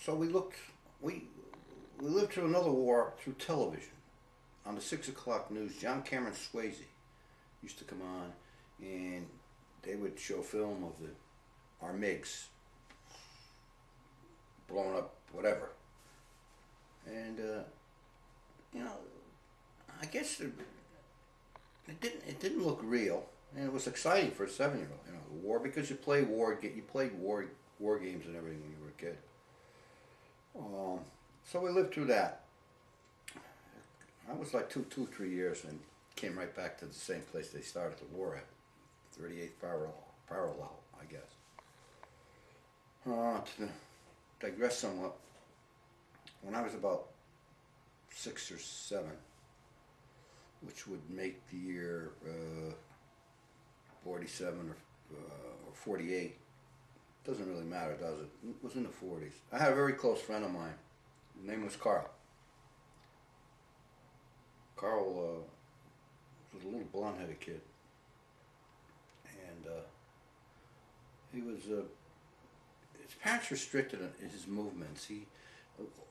So we we lived through another war through television. On the 6 o'clock news, John Cameron Swayze used to come on, and they would show film of our MiGs blowing up, whatever. And you know, I guess it didn't look real, and it was exciting for a 7-year-old. You know, the war, because you played war games and everything when you were a kid. So we lived through that. I was like 3 years and came right back to the same place they started the war at, 38th parallel, I guess. To digress somewhat, when I was about 6 or 7, which would make the year 47 or 48, doesn't really matter, does it? It was in the 40s. I had a very close friend of mine. His name was Carl. Carl was a little blonde-headed kid, and he was. His parents restricted his movements.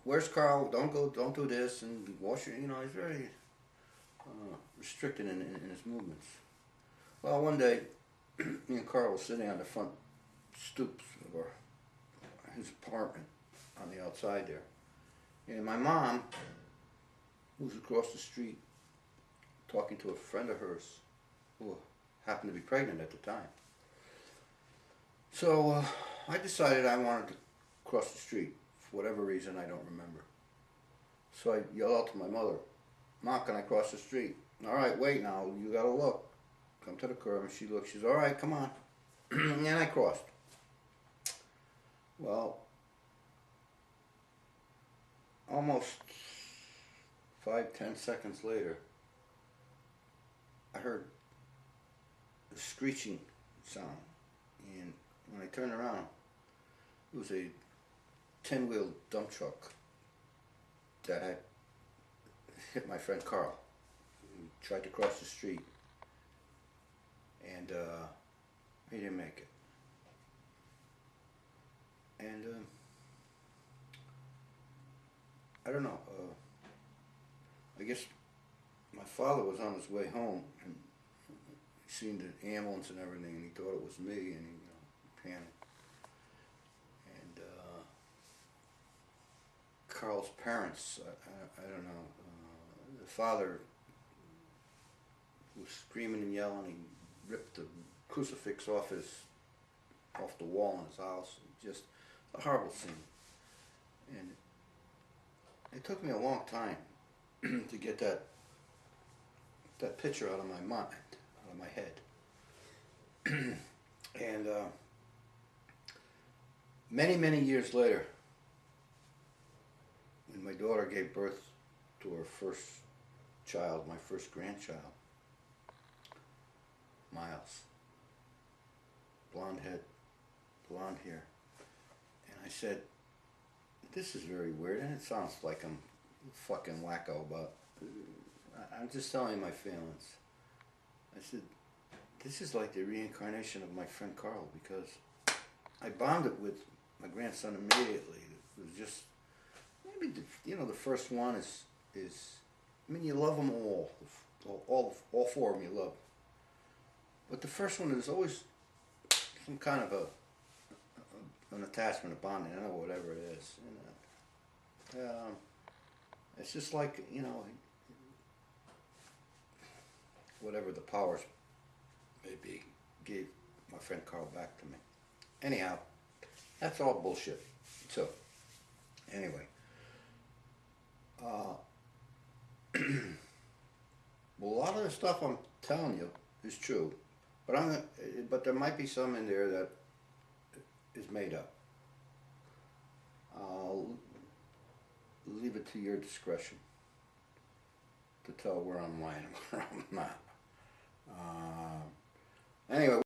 Where's Carl? Don't do this, and wash your. You know, he's very restricted in his movements. Well, one day, me and Carl were sitting on the front stoops of his apartment on the outside there, and my mom, who was across the street, talking to a friend of hers who happened to be pregnant at the time. So I decided I wanted to cross the street for whatever reason, I don't remember. So I yelled out to my mother, "Mom, can I cross the street?" "All right, wait now, you gotta look." Come to the curb, and she looked. She's, "All right, come on." And I crossed. Well, almost 5, 10 seconds later, I heard a screeching sound, and when I turned around, it was a 10-wheel dump truck that had hit my friend Carl. He tried to cross the street, and he didn't make it. And I don't know. I guess my father was on his way home, and he seen the ambulance and everything, and he thought it was me, and he panicked. And Carl's parents, I don't know. The father was screaming and yelling. He ripped the crucifix off the wall in his house. Just a horrible scene. And it took me a long time to get that picture out of my mind, out of my head. And many years later, when my daughter gave birth to her first child, my first grandchild, Miles, blonde head, blonde hair, and I said, "This is very weird," and it sounds like I'm fucking wacko, but I'm just telling you my feelings. I said, "This is like the reincarnation of my friend Carl," because I bonded with my grandson immediately. It was just, maybe the first one is I mean, you love them all four of them you love, but the first one is always some kind of an attachment, a bonding, I don't know, whatever it is. It's just like, whatever the powers may be, gave my friend Carl back to me. Anyhow, that's all bullshit. So, anyway, well, a lot of the stuff I'm telling you is true, but there might be some in there that is made up. I'll leave it to your discretion to tell where I'm lying and where I'm not. Anyway.